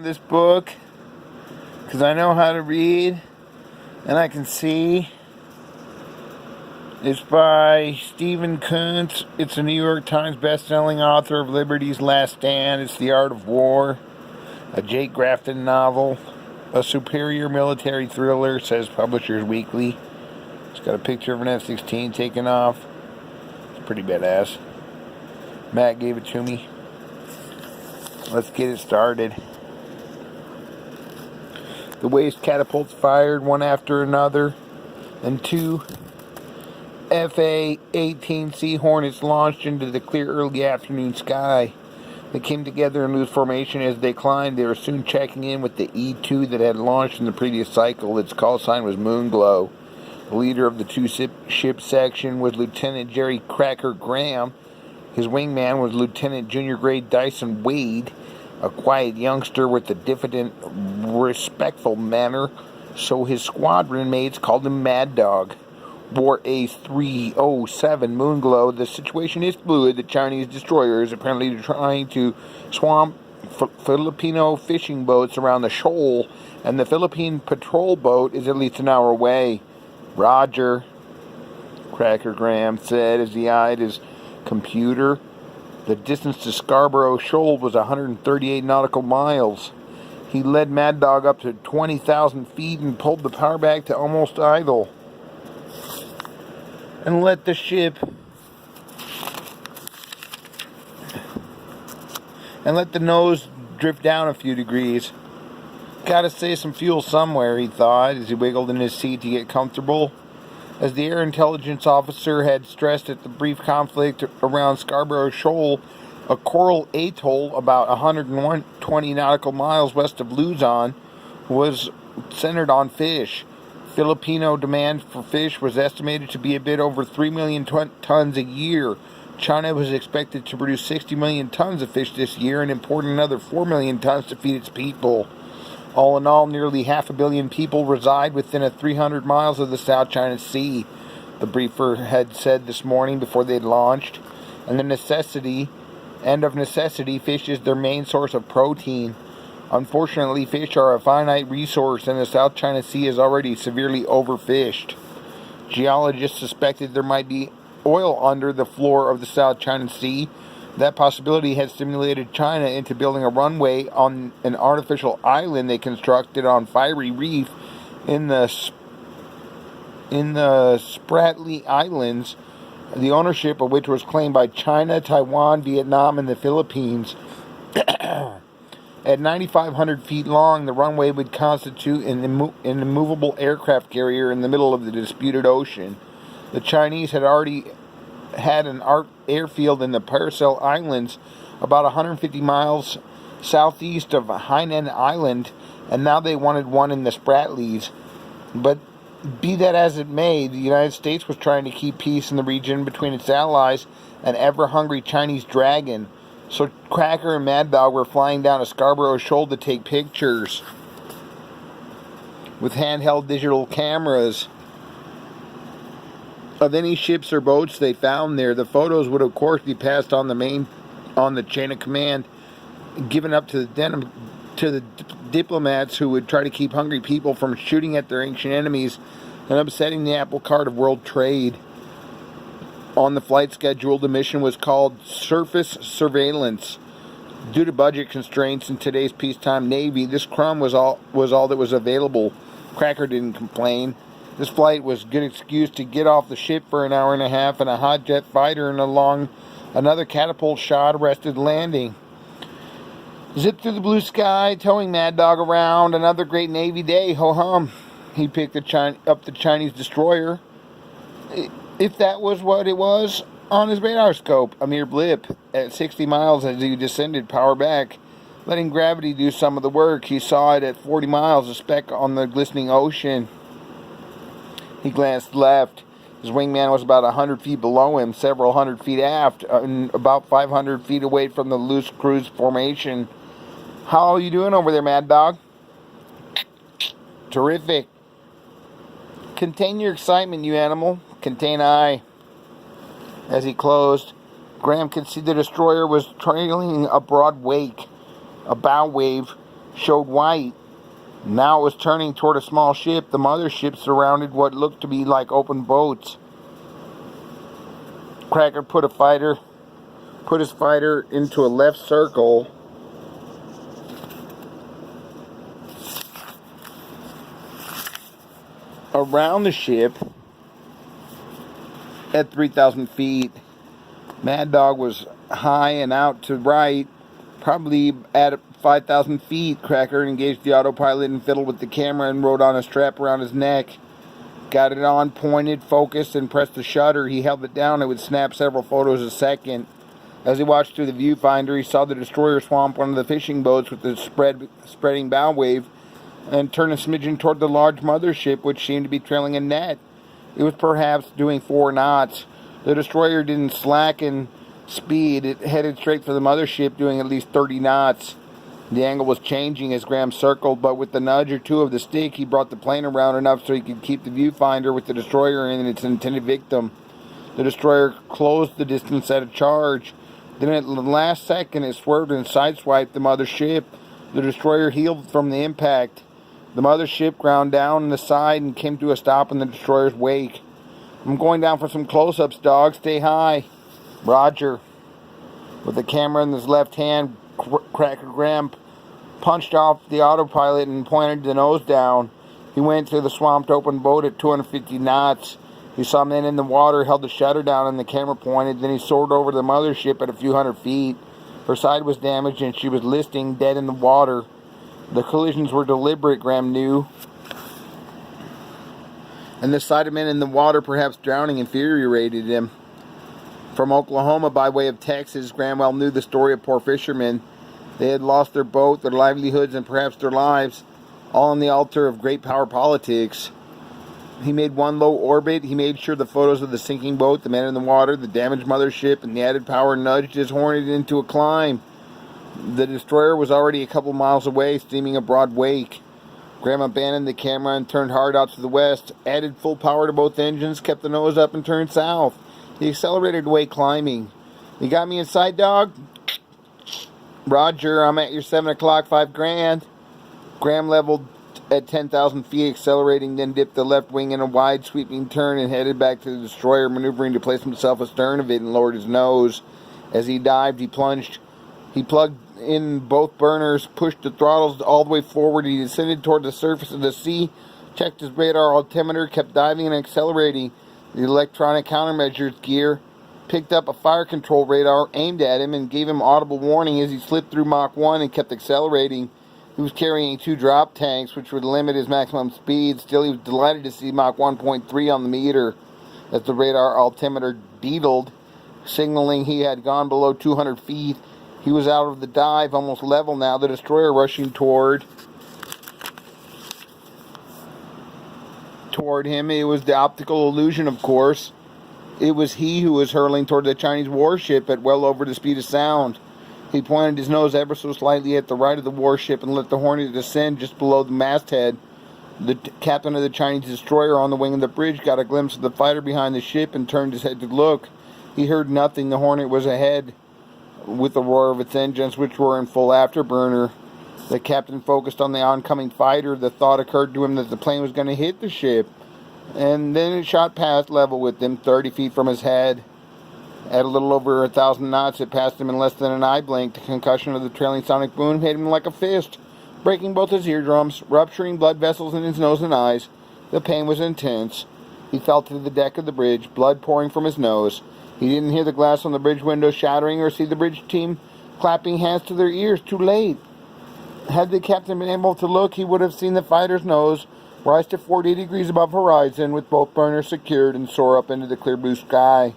This book because I know how to read and I can see. It's by Stephen Kuntz. It's a New York Times best-selling author of Liberty's Last Stand. It's The Art of War, a Jake Grafton novel, a superior military thriller, says Publishers Weekly. It's got a picture of an F-16 taken off. It's pretty badass. Matt gave it to me. Let's get it started. The waste catapults fired one after another, and two FA-18C Hornets launched into the clear early afternoon sky. They came together in loose formation as they climbed. They were soon checking in with the E-2 that had launched in the previous cycle. Its call sign was Moonglow. The leader of the two-ship section was Lieutenant Jerry Cracker Graham. His wingman was Lieutenant Junior Grade Dyson Wade, a quiet youngster with a diffident, respectful manner, so his squadron mates called him Mad Dog. War A307 Moonglow. The situation is fluid. The Chinese destroyer is apparently trying to swamp Filipino fishing boats around the shoal, and the Philippine patrol boat is at least an hour away. Roger, Cracker Graham said as he eyed his computer. The distance to Scarborough Shoal was 138 nautical miles. He led Mad Dog up to 20,000 feet and pulled the power back to almost idle. And let the nose drift down a few degrees. Gotta save some fuel somewhere, he thought, as he wiggled in his seat to get comfortable. As the air intelligence officer had stressed at the brief conflict around Scarborough Shoal, a coral atoll about 120 nautical miles west of Luzon, was centered on fish. Filipino demand for fish was estimated to be a bit over 3 million tons a year. China was expected to produce 60 million tons of fish this year and import another 4 million tons to feed its people. All in all, nearly 500 million people reside within 300 miles of the South China Sea, the briefer had said this morning before they'd launched. And of necessity, fish is their main source of protein. Unfortunately, fish are a finite resource, and the South China Sea is already severely overfished. Geologists suspected there might be oil under the floor of the South China Sea. That possibility had stimulated China into building a runway on an artificial island they constructed on Fiery Reef in the Spratly Islands, the ownership of which was claimed by China, Taiwan, Vietnam, and the Philippines. At 9,500 feet long, the runway would constitute an immovable aircraft carrier in the middle of the disputed ocean. The Chinese had already had an airfield in the Paracel Islands, about 150 miles southeast of Hainan Island, and now they wanted one in the Spratlys. But be that as it may, the United States was trying to keep peace in the region between its allies and ever-hungry Chinese dragon. So Cracker and Mad Dog were flying down to Scarborough Shoal to take pictures with handheld digital cameras of any ships or boats they found there. The photos would of course be passed on the chain of command, given up to the diplomats who would try to keep hungry people from shooting at their ancient enemies and upsetting the apple cart of world trade. On the flight schedule, the mission was called Surface Surveillance. Due to budget constraints in today's peacetime Navy, this crumb was all that was available. Cracker didn't complain. This flight was a good excuse to get off the ship for an hour and a half, and a hot jet fighter and along another catapult shot arrested landing. Zipped through the blue sky, towing Mad Dog around. Another great Navy day, ho-hum. He picked up the Chinese destroyer, if that was what it was, on his radar scope. A mere blip at 60 miles as he descended, power back, letting gravity do some of the work. He saw it at 40 miles, a speck on the glistening ocean. He glanced left. His wingman was about 100 feet below him, several hundred feet aft, and about 500 feet away from the loose cruise formation. How are you doing over there, Mad Dog? Terrific. Contain your excitement, you animal. Contain I. As he closed, Graham could see the destroyer was trailing a broad wake, a bow wave, showed white. Now it was turning toward a small ship. The mothership surrounded what looked to be like open boats. Cracker put his fighter into a left circle around the ship at 3,000 feet. Mad Dog was high and out to right, probably at 5,000 feet. Cracker engaged the autopilot and fiddled with the camera and rode on a strap around his neck. Got it on, pointed, focused, and pressed the shutter. He held it down. It would snap several photos a second. As he watched through the viewfinder, he saw the destroyer swamp one of the fishing boats with the spreading bow wave and turn a smidgen toward the large mothership, which seemed to be trailing a net. It was perhaps doing 4 knots. The destroyer didn't slacken speed. It headed straight for the mothership, doing at least 30 knots. The angle was changing as Graham circled, but with the nudge or two of the stick, he brought the plane around enough so he could keep the viewfinder with the destroyer and its intended victim. The destroyer closed the distance at a charge. Then at the last second, it swerved and sideswiped the mothership. The destroyer heeled from the impact. The mothership ground down on the side and came to a stop in the destroyer's wake. "I'm going down for some close-ups, dog. Stay high." "Roger." With the camera in his left hand, Cracker Graham punched off the autopilot and pointed the nose down. He went to the swamped open boat at 250 knots. He saw men in the water, held the shutter down, and the camera pointed. Then he soared over the mothership at a few hundred feet. Her side was damaged, and she was listing dead in the water. The collisions were deliberate, Graham knew. And the sight of men in the water, perhaps drowning, infuriated him. From Oklahoma by way of Texas, Graham well knew the story of poor fishermen. They had lost their boat, their livelihoods, and perhaps their lives, all on the altar of great power politics. He made one low orbit. He made sure the photos of the sinking boat, the men in the water, the damaged mothership, and the added power nudged his Hornet into a climb. The destroyer was already a couple miles away, steaming a broad wake. Graham abandoned the camera and turned hard out to the west, added full power to both engines, kept the nose up, and turned south. He accelerated away, climbing. "You got me in sight, dog?" "Roger, I'm at your 7 o'clock, $5,000. Graham leveled at 10,000 feet, accelerating, then dipped the left wing in a wide, sweeping turn and headed back to the destroyer, maneuvering to place himself astern of it and lowered his nose. As he dived, he plunged. He plugged in both burners, pushed the throttles all the way forward. He descended toward the surface of the sea, checked his radar altimeter, kept diving and accelerating. The electronic countermeasures gear picked up a fire control radar, aimed at him, and gave him audible warning as he slipped through Mach 1 and kept accelerating. He was carrying 2 drop tanks, which would limit his maximum speed. Still, he was delighted to see Mach 1.3 on the meter. As the radar altimeter beetled, signaling he had gone below 200 feet, he was out of the dive, almost level now, the destroyer rushing toward him. It was the optical illusion, of course. It was he who was hurling toward the Chinese warship at well over the speed of sound. He pointed his nose ever so slightly at the right of the warship and let the Hornet descend just below the masthead. The captain of the Chinese destroyer on the wing of the bridge got a glimpse of the fighter behind the ship and turned his head to look. He heard nothing. The Hornet was ahead with the roar of its engines, which were in full afterburner. The captain focused on the oncoming fighter. The thought occurred to him that the plane was going to hit the ship, and then it shot past level with him, 30 feet from his head. At a little over 1,000 knots, it passed him in less than an eye blink. The concussion of the trailing sonic boom hit him like a fist, breaking both his eardrums, rupturing blood vessels in his nose and eyes. The pain was intense. He fell to the deck of the bridge, blood pouring from his nose. He didn't hear the glass on the bridge window shattering or see the bridge team clapping hands to their ears. Too late. Had the captain been able to look, he would have seen the fighter's nose rise to 40 degrees above horizon with both burners secured and soar up into the clear blue sky.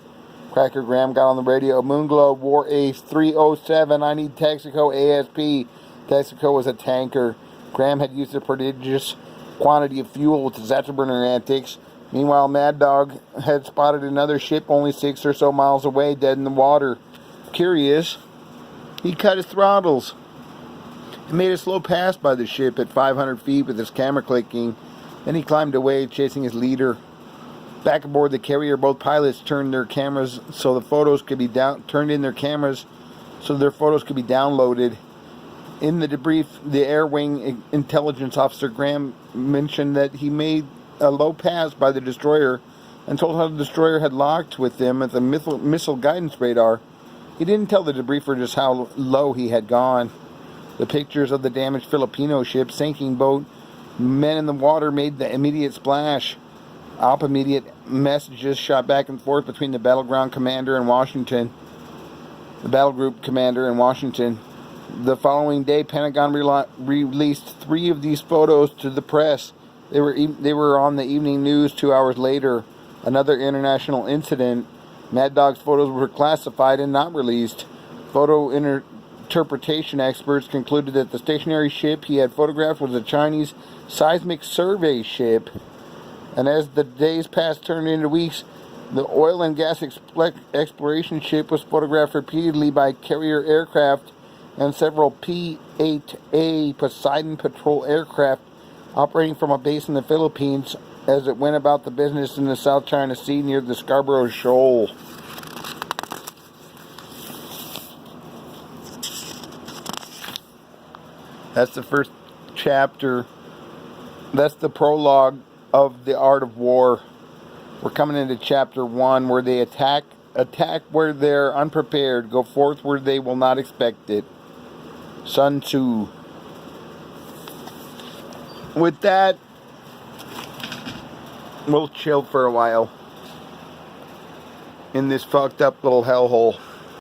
Cracker Graham got on the radio. "Moonglow, War Ace 307, I need Texaco ASP." Texaco was a tanker. Graham had used a prodigious quantity of fuel with his afterburner antics. Meanwhile, Mad Dog had spotted another ship only 6 or so miles away, dead in the water. Curious, he cut his throttles and made a slow pass by the ship at 500 feet with his camera clicking. Then he climbed away, chasing his leader. Back aboard the carrier, both pilots turned their cameras so the photos could be turned in their cameras so their photos could be downloaded. In the debrief, the Air Wing intelligence officer Graham mentioned that he made a low pass by the destroyer and told how the destroyer had locked with them at the missile guidance radar. He didn't tell the debriefer just how low he had gone. The pictures of the damaged Filipino ship, sinking boat, men in the water made the immediate splash. Immediate messages shot back and forth between the battleground commander and Washington. The battle group commander in Washington. The following day, Pentagon released 3 of these photos to the press. They were on the evening news 2 hours later. Another international incident. Mad Dog's photos were classified and not released. Photo interpretation experts concluded that the stationary ship he had photographed was a Chinese seismic survey ship. And as the days passed, turned into weeks, the oil and gas exploration ship was photographed repeatedly by carrier aircraft and several P-8A Poseidon patrol aircraft operating from a base in the Philippines as it went about the business in the South China Sea near the Scarborough Shoal. That's the first chapter. That's the prologue of The Art of War. We're coming into chapter 1, where they attack where they're unprepared, go forth where they will not expect it. Sun Tzu. With that, we'll chill for a while in this fucked up little hellhole.